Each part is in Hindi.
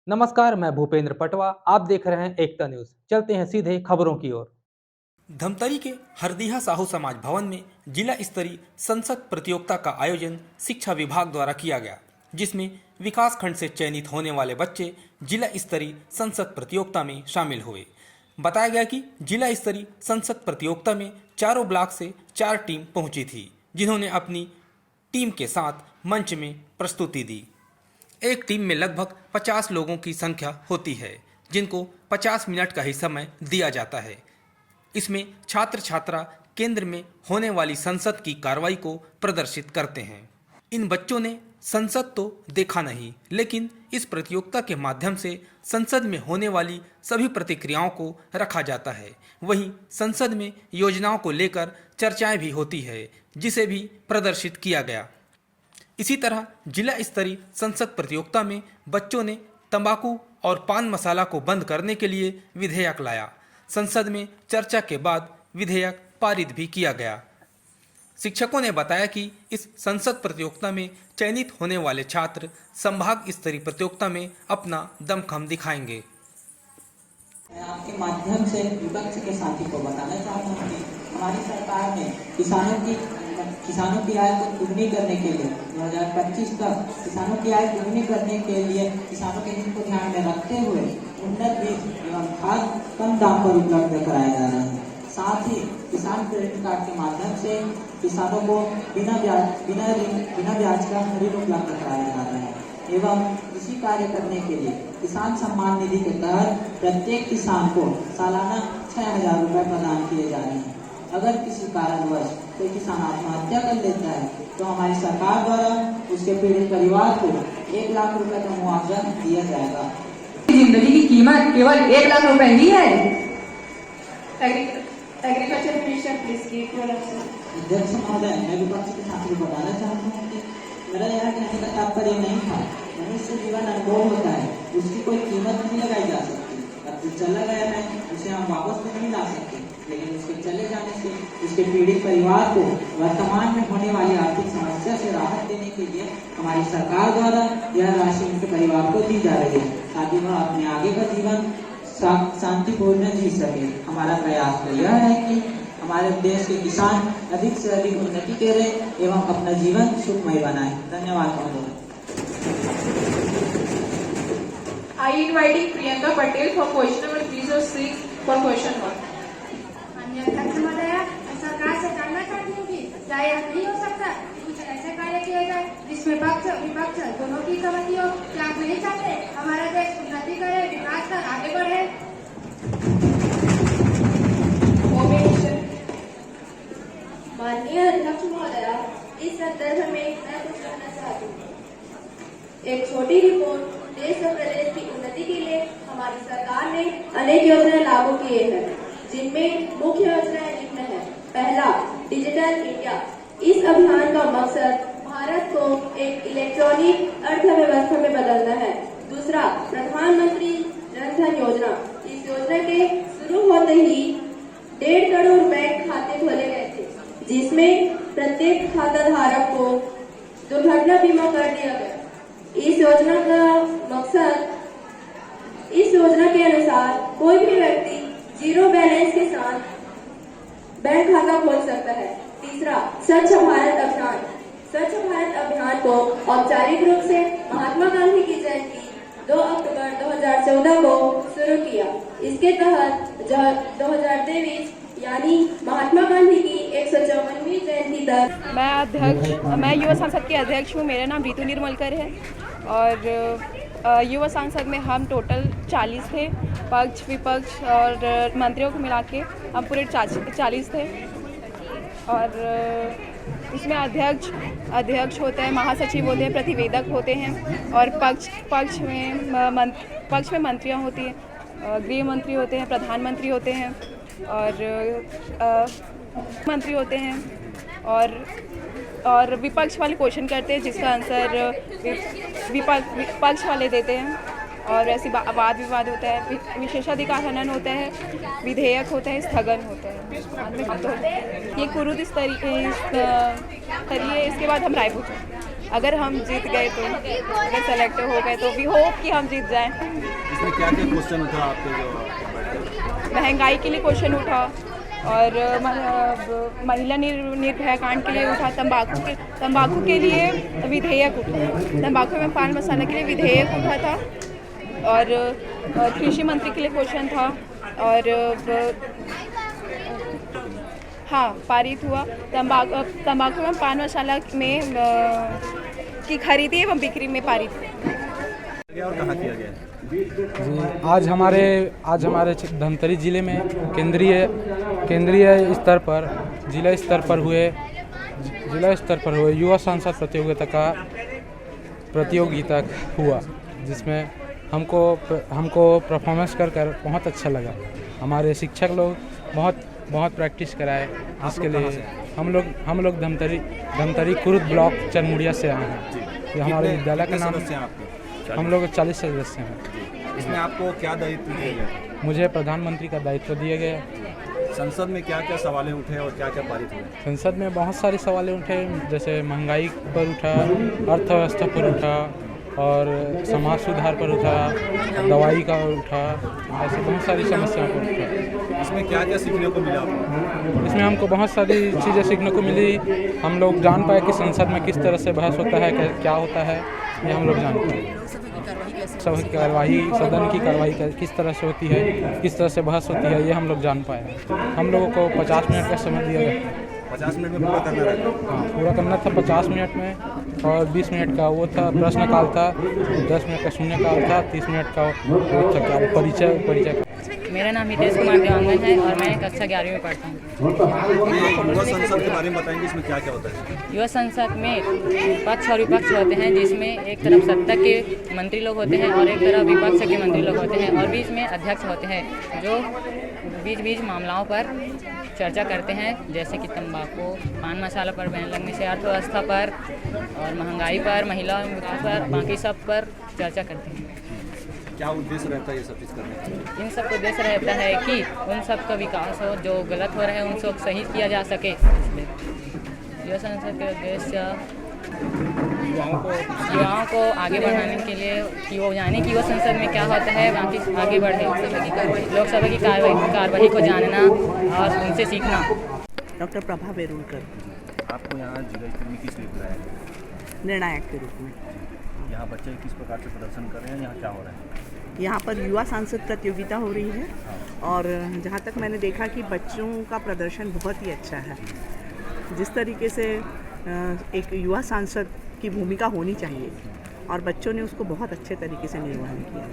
नमस्कार, मैं भूपेंद्र पटवा। आप देख रहे हैं एकता न्यूज। चलते हैं सीधे खबरों की ओर। धमतरी के हरदीहा साहू समाज भवन में जिला स्तरीय संसद प्रतियोगिता का आयोजन शिक्षा विभाग द्वारा किया गया, जिसमें विकास खंड से चयनित होने वाले बच्चे जिला स्तरीय संसद प्रतियोगिता में शामिल हुए। बताया गया कि जिला स्तरीय संसद प्रतियोगिता में चारों ब्लॉक से 4 टीम पहुंची थी, जिन्होंने अपनी टीम के साथ मंच में प्रस्तुति दी। एक टीम में लगभग 50 लोगों की संख्या होती है, जिनको 50 मिनट का ही समय दिया जाता है। इसमें छात्र छात्रा केंद्र में होने वाली संसद की कार्रवाई को प्रदर्शित करते हैं। इन बच्चों ने संसद तो देखा नहीं, लेकिन इस प्रतियोगिता के माध्यम से संसद में होने वाली सभी प्रतिक्रियाओं को रखा जाता है। वहीं संसद में योजनाओं को लेकर चर्चाएं भी होती है, जिसे भी प्रदर्शित किया गया। इसी तरह जिला स्तरीय संसद प्रतियोगिता में बच्चों ने तंबाकू और पान मसाला को बंद करने के लिए विधेयक लाया। संसद में चर्चा के बाद विधेयक पारित भी किया गया। शिक्षकों ने बताया कि इस संसद प्रतियोगिता में चयनित होने वाले छात्र संभाग स्तरीय प्रतियोगिता में अपना दमखम दिखाएंगे। मैं आपके माध्यम से विपक्ष के साथी को बताना चाहता हूँ कि हमारी सरकार ने किसानों की आय को दुगनी करने के लिए 2025 तक किसानों की आय दुगनी करने के लिए किसानों के हित को ध्यान में रखते हुए उन्नत बीज एवं खाद कम दाम पर उपलब्ध कराए जा रहे हैं। साथ ही किसान क्रेडिट कार्ड के माध्यम से किसानों को बिना ब्याज का ऋण उपलब्ध कराया जा रहा है एवं इसी कार्य करने के लिए किसान सम्मान निधि के तहत प्रत्येक किसान को सालाना 6,000 रुपये प्रदान किए जा रहे हैं। अगर किसी कारणवश कोई किसान आत्महत्या कर लेता है तो हमारी सरकार द्वारा उसके पीड़ित परिवार को 1 लाख रुपए का मुआवजा दिया जाएगा। जिंदगी की कीमत केवल 1 लाख रुपए ही है। Agriculture minister please give your answer. अध्यक्ष महोदय, मैं विपक्ष के साथी को बताना चाहता हूँ कि मेरा यहाँ कहने का तात्पर्य नहीं था। मनुष्य जीवन अनमोल होता है, उसकी कोई कीमत नहीं लगाई जा सकती। अब जो चला गया है उसे हम वापस तो नहीं ला सकते, लेकिन उसके चले जाने से उसके पीड़ित परिवार को वर्तमान में होने वाली आर्थिक समस्या से राहत देने के लिए हमारी सरकार द्वारा यह राशि उनके परिवार को दी जा रही है, ताकि वह अपने आगे का जीवन शांतिपूर्ण जी सके। हमारा प्रयास तो यह है कि हमारे देश के किसान अधिक से अधिक उन्नति करें एवं अपना जीवन सुखमय बनाए। धन्यवाद महोदय। I inviting Priyanka Patel for question number 306 for question 1. अध्यक्ष महोदय, मैं सरकार से जानना चाहती हूँ कि क्या यह नहीं हो सकता कि कुछ ऐसे कार्य किए जाए जिसमें पक्ष विपक्ष दोनों की सहमति हो? क्या आप नहीं चाहते हमारा देश उन्नति करे, विकास कर आगे बढ़े? माननीय अध्यक्ष महोदया, इस संदर्भ में मैं कुछ कहना चाहती हूँ। एक छोटी रिपोर्ट। देश और प्रदेश की उन्नति के लिए हमारी सरकार ने अनेक योजनाएं लागू किए हैं, जिनमें मुख्य योजनाएं निम्न है। पहला, डिजिटल इंडिया। इस अभियान का मकसद भारत को एक इलेक्ट्रॉनिक अर्थव्यवस्था में बदलना है। दूसरा, प्रधानमंत्री जन धन योजना। इस योजना के शुरू होते ही 1.5 करोड़ बैंक खाते खोले गए थे, जिसमें प्रत्येक खाता धारक को दुर्घटना बीमा कर दिया गया। इस योजना के अनुसार कोई भी व्यक्ति 0 बैलेंस के साथ बैंक खाता खोल सकता है। तीसरा, स्वच्छ भारत अभियान। स्वच्छ भारत अभियान को औपचारिक रूप से महात्मा गांधी की जयंती 2 अक्टूबर 2014 को शुरू किया। इसके तहत 2023 यानी महात्मा गांधी की 154वीं जयंती तक मैं युवा सांसद के अध्यक्ष हूँ। मेरा नाम रितु निर्मलकर है और युवा सांसद में हम टोटल 40 थे। पक्ष विपक्ष और मंत्रियों को मिला के हम पूरे 40 थे। और इसमें अध्यक्ष होते हैं, महासचिव होते हैं, प्रतिवेदक होते हैं और पक्ष में मंत्रियाँ होती हैं, गृह मंत्री होते हैं, प्रधानमंत्री होते हैं और मंत्री होते हैं और विपक्ष वाले क्वेश्चन करते हैं, जिसका आंसर विपक्ष वाले देते हैं और ऐसी वाद विवाद होता है, विशेषाधिकार हनन होता है, विधेयक होता है, स्थगन होता है। ये कुरुद इस तरीके इसके बाद हम रायपुर अगर हम जीत गए तो, अगर सेलेक्ट हो गए तो वी होप कि हम जीत जाएं। इसमें क्या क्या क्वेश्चन उठा आपके जो महंगाई के लिए क्वेश्चन उठा और महिला निर्भया कांड के लिए उठा, तंबाकू के लिए विधेयक उठा, तंबाकू में पान मसाला के लिए विधेयक उठा था और कृषि मंत्री के लिए क्वेश्चन था और हाँ पारित हुआ। तंबाकू में पान मसाला में की खरीदी एवं बिक्री में पारित हुआ। और कहाँ किया गया? जी आज हमारे धमतरी जिले में केंद्रीय स्तर पर जिला स्तर पर हुए युवा सांसद प्रतियोगिता हुआ, जिसमें हमको परफॉर्मेंस कर बहुत अच्छा लगा। हमारे शिक्षक लोग बहुत प्रैक्टिस कराए, जिसके लिए हम लोग धमतरी कुरुद ब्लॉक चरमुड़िया से आए हैं। ये हमारे विद्यालय का नाम है। हम लोग 40 सदस्य हैं। इसमें आपको क्या दायित्व दिया गया? मुझे प्रधानमंत्री का दायित्व दिया गया। संसद में क्या क्या सवालें उठे और क्या क्या पारित हुए? संसद में बहुत सारे सवालें उठे, जैसे महंगाई पर उठा, अर्थव्यवस्था पर उठा और समाज सुधार पर उठा, दवाई का उठा, ऐसे बहुत सारी समस्याओं पर उठा। इसमें क्या क्या सीखने को मिला आपको? इसमें हमको बहुत सारी चीज़ें सीखने को मिली। हम लोग जान पाए कि संसद में किस तरह से बहस होता है, क्या होता है, ये हम लोग जान पाए। सदन की कार्रवाई किस तरह से होती है, किस तरह से बहस होती है, ये हम लोग जान पाए। हम लोगों को 50 मिनट का समय दिया गया। 50 मिनट में पूरा करना रहता? हाँ, पूरा करना था 50 मिनट में, और 20 मिनट का वो था प्रश्न काल था, 10 मिनट का शून्यकाल था, 30 मिनट का वो था परिचय। मेरा नाम हितेश कुमार देवांगन है और मैं कक्षा 11वीं में पढ़ता हूँ। युवा संसद के बारे में बताएंगे, इसमें क्या क्या होता है? युवा संसद में पक्ष और विपक्ष होते हैं, जिसमें एक तरफ सत्ता के मंत्री लोग होते हैं और एक तरफ विपक्ष के मंत्री लोग होते हैं और बीच में अध्यक्ष होते हैं, जो बीच मामलों पर चर्चा करते हैं, जैसे कि तंबाकू, पान मसाला पर बैन लगने से, अर्थव्यवस्था पर और महंगाई पर, महिला पर, बाकी सब पर चर्चा करते हैं। क्या उद्देश्य रहता है ये सब चीज़ करने का? इन सब का उद्देश्य रहता है कि उन सब का विकास हो, जो गलत हो रहे हैं उन सब सही किया जा सके। युवा संसद के उद्देश्य युवाओं को आगे बढ़ाने के लिए कि वो जाने कि युवा संसद में क्या होता है, बाकी आगे बढ़े, लोकसभा की कार्यवाही को जानना और उनसे सीखना। डॉक्टर प्रभा बेरुलकर। आपको यहाँ जिला स्तर में किस लिए बुलाया गया? निर्णायक के रूप में। यहाँ बच्चे किस प्रकार से प्रदर्शन कर रहे हैं, यहाँ क्या हो रहा है? यहाँ पर युवा सांसद प्रतियोगिता हो रही है और जहाँ तक मैंने देखा कि बच्चों का प्रदर्शन बहुत ही अच्छा है। जिस तरीके से एक युवा सांसद की भूमिका होनी चाहिए और बच्चों ने उसको बहुत अच्छे तरीके से निर्वहन किया।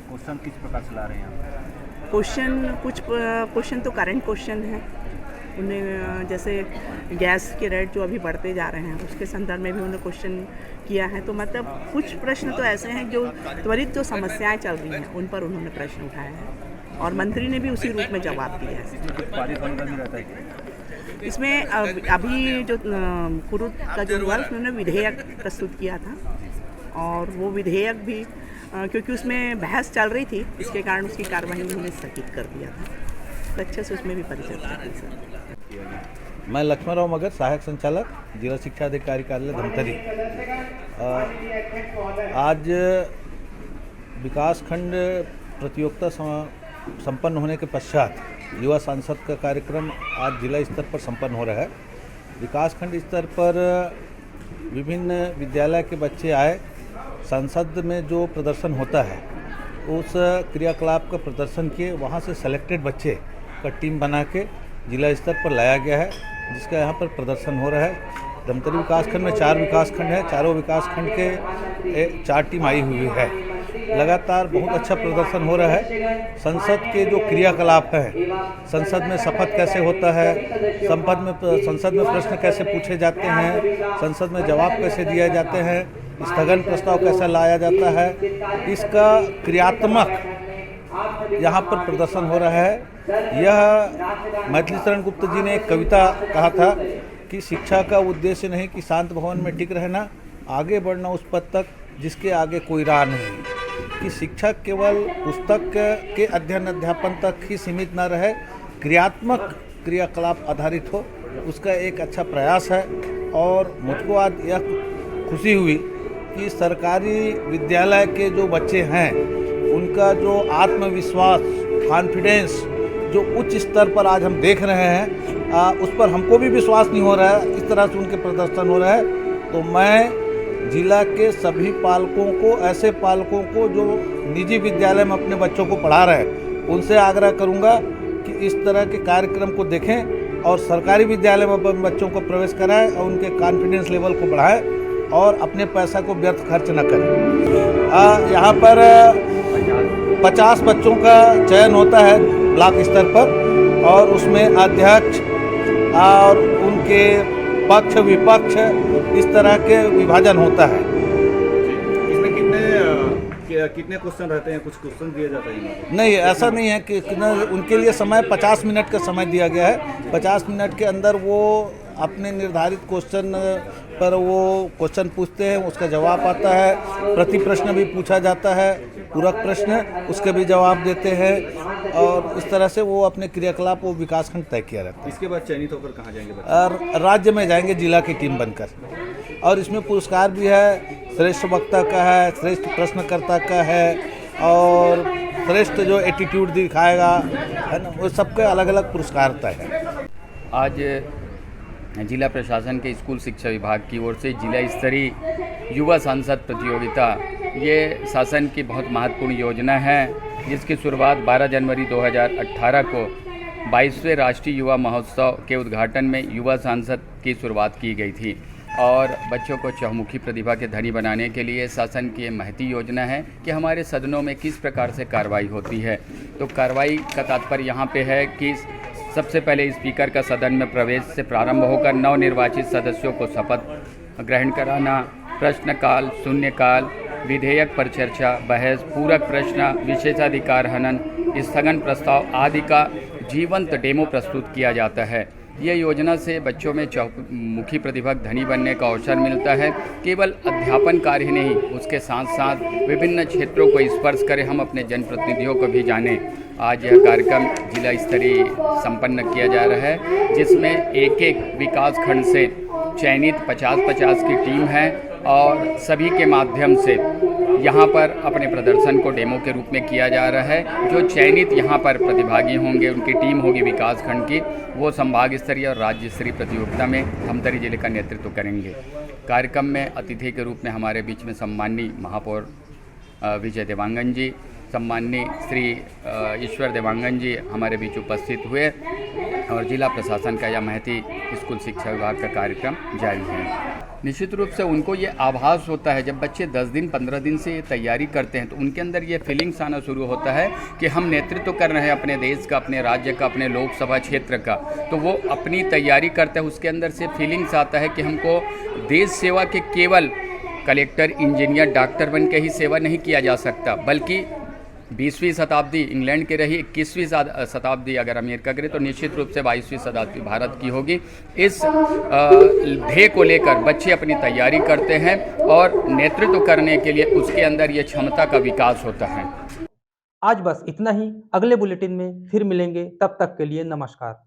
क्वेश्चन किस प्रकार से ला रहे हैं? कुछ क्वेश्चन तो करंट क्वेश्चन है, उन्हें जैसे गैस के रेट जो अभी बढ़ते जा रहे हैं उसके संदर्भ में भी उन्होंने क्वेश्चन किया है। तो मतलब कुछ प्रश्न तो ऐसे हैं जो त्वरित जो समस्याएं चल रही हैं उन पर उन्होंने प्रश्न उठाए हैं और मंत्री ने भी उसी रूप में जवाब दिया है। इसमें अभी जो कुरुद का जो हुआ उन्होंने विधेयक प्रस्तुत किया था और वो विधेयक भी क्योंकि उसमें बहस चल रही थी, इसके कारण उसकी कार्रवाई उन्होंने स्थगित कर दिया था। तो अच्छे से उसमें भी परिचर्चा की सर। मैं लक्ष्मणराव मगर, सहायक संचालक जिला शिक्षा अधिकारी कार्यालय धमतरी। आज विकासखंड प्रतियोगिता संपन्न होने के पश्चात युवा सांसद का कार्यक्रम आज जिला स्तर पर संपन्न हो रहा है। विकासखंड स्तर पर विभिन्न विद्यालय के बच्चे आए, संसद में जो प्रदर्शन होता है उस क्रियाकलाप का प्रदर्शन किए। वहाँ से सेलेक्टेड बच्चे का टीम बना के जिला स्तर पर लाया गया है, जिसका यहाँ पर प्रदर्शन हो रहा है। धमतरी विकासखंड में 4 विकासखंड है, चारों विकासखंड के 4 टीम आई हुई है। लगातार बहुत अच्छा प्रदर्शन हो रहा है। संसद के जो क्रियाकलाप हैं, संसद में शपथ कैसे होता है, संसद में प्रश्न कैसे पूछे जाते हैं, संसद में जवाब कैसे दिए जाते हैं, स्थगन प्रस्ताव कैसे लाया जाता है, इसका क्रियात्मक यहाँ पर प्रदर्शन हो रहा है। यह मैथिली शरण गुप्त जी ने एक कविता कहा था कि शिक्षा का उद्देश्य नहीं कि शांत भवन में टिक रहना, आगे बढ़ना उस पद तक जिसके आगे कोई राह नहीं। कि शिक्षा केवल पुस्तक के अध्ययन अध्यापन तक ही सीमित न रहे, क्रियात्मक क्रियाकलाप आधारित हो, उसका एक अच्छा प्रयास है। और मुझको आज यह खुशी हुई कि सरकारी विद्यालय के जो बच्चे हैं उनका जो आत्मविश्वास, कॉन्फिडेंस जो उच्च स्तर पर आज हम देख रहे हैं, उस पर हमको भी विश्वास नहीं हो रहा है, इस तरह से उनके प्रदर्शन हो रहा है। तो मैं जिला के सभी पालकों को, ऐसे पालकों को जो निजी विद्यालय में अपने बच्चों को पढ़ा रहे हैं, उनसे आग्रह करूंगा कि इस तरह के कार्यक्रम को देखें और सरकारी विद्यालय में अपने बच्चों को प्रवेश कराएं और उनके कॉन्फिडेंस लेवल को बढ़ाएं और अपने पैसा को व्यर्थ खर्च न करें। यहाँ पर 50 बच्चों का चयन होता है ब्लॉक स्तर पर और उसमें अध्यक्ष और उनके पक्ष विपक्ष इस तरह के विभाजन होता है। इसमें कितने क्वेश्चन रहते हैं? कुछ क्वेश्चन दिया जाता है? नहीं, ऐसा नहीं है कि उनके लिए समय 50 मिनट का समय दिया गया है। 50 मिनट के अंदर वो अपने निर्धारित क्वेश्चन पर वो क्वेश्चन पूछते हैं, उसका जवाब आता है, प्रति प्रश्न भी पूछा जाता है, पूरक प्रश्न उसके भी जवाब देते हैं और इस तरह से वो अपने क्रियाकलाप वो विकासखंड तय किया रहता है। इसके बाद चयनित होकर कहाँ जाएंगे बच्चे? और राज्य में जाएंगे जिला की टीम बनकर और इसमें पुरस्कार भी है, श्रेष्ठ वक्ता का है, श्रेष्ठ प्रश्नकर्ता का है और श्रेष्ठ जो एटीट्यूड दिखाएगा है ना, वो सबके अलग अलग पुरस्कार तय है। आज जिला प्रशासन के स्कूल शिक्षा विभाग की ओर से जिला स्तरीय युवा सांसद प्रतियोगिता, ये शासन की बहुत महत्वपूर्ण योजना है जिसकी शुरुआत 12 जनवरी 2018 को 22वें राष्ट्रीय युवा महोत्सव के उद्घाटन में युवा सांसद की शुरुआत की गई थी और बच्चों को चहुमुखी प्रतिभा के धनी बनाने के लिए शासन की ये महती योजना है कि हमारे सदनों में किस प्रकार से कार्रवाई होती है। तो कार्रवाई का तात्पर्य यहाँ पे है कि सबसे पहले स्पीकर का सदन में प्रवेश से प्रारंभ होकर नवनिर्वाचित सदस्यों को शपथ ग्रहण कराना, प्रश्नकाल, शून्यकाल, विधेयक पर चर्चा, बहस, पूरक प्रश्न, विशेषाधिकार हनन, स्थगन प्रस्ताव आदि का जीवंत डेमो प्रस्तुत किया जाता है। यह योजना से बच्चों में चहुमुखी प्रतिभा धनी बनने का अवसर मिलता है। केवल अध्यापन कार्य ही नहीं, उसके साथ साथ विभिन्न क्षेत्रों को स्पर्श करें, हम अपने जनप्रतिनिधियों को भी जानें। आज यह कार्यक्रम जिला स्तरीय संपन्न किया जा रहा है जिसमें एक एक विकास खंड से चयनित 50-50 की टीम है और सभी के माध्यम से यहाँ पर अपने प्रदर्शन को डेमो के रूप में किया जा रहा है। जो चयनित यहाँ पर प्रतिभागी होंगे, उनकी टीम होगी विकास खंड की, वो संभाग स्तरीय और राज्य स्तरीय प्रतियोगिता में धमतरी जिले का नेतृत्व करेंगे। कार्यक्रम में अतिथि के रूप में हमारे बीच में सम्माननीय महापौर विजय देवांगन जी, सम्माननीय श्री ईश्वर देवांगन जी हमारे बीच उपस्थित हुए और जिला प्रशासन का यह महती स्कूल शिक्षा विभाग का कार्यक्रम जारी है। निश्चित रूप से उनको ये आभास होता है, जब बच्चे 10 दिन 15 दिन से ये तैयारी करते हैं तो उनके अंदर ये फीलिंग्स आना शुरू होता है कि हम नेतृत्व कर रहे हैं अपने देश का, अपने राज्य का, अपने लोकसभा क्षेत्र का। तो वो अपनी तैयारी करते हैं, उसके अंदर से फीलिंग्स आता है कि हमको देश सेवा के केवल कलेक्टर, इंजीनियर, डॉक्टर बन के ही सेवा नहीं किया जा सकता, बल्कि 20वीं शताब्दी इंग्लैंड की रही, 21वीं शताब्दी अगर अमेरिका करे तो निश्चित रूप से 22वीं शताब्दी भारत की होगी। इस ध्येय को लेकर बच्चे अपनी तैयारी करते हैं और नेतृत्व करने के लिए उसके अंदर ये क्षमता का विकास होता है। आज बस इतना ही। अगले बुलेटिन में फिर मिलेंगे, तब तक के लिए नमस्कार।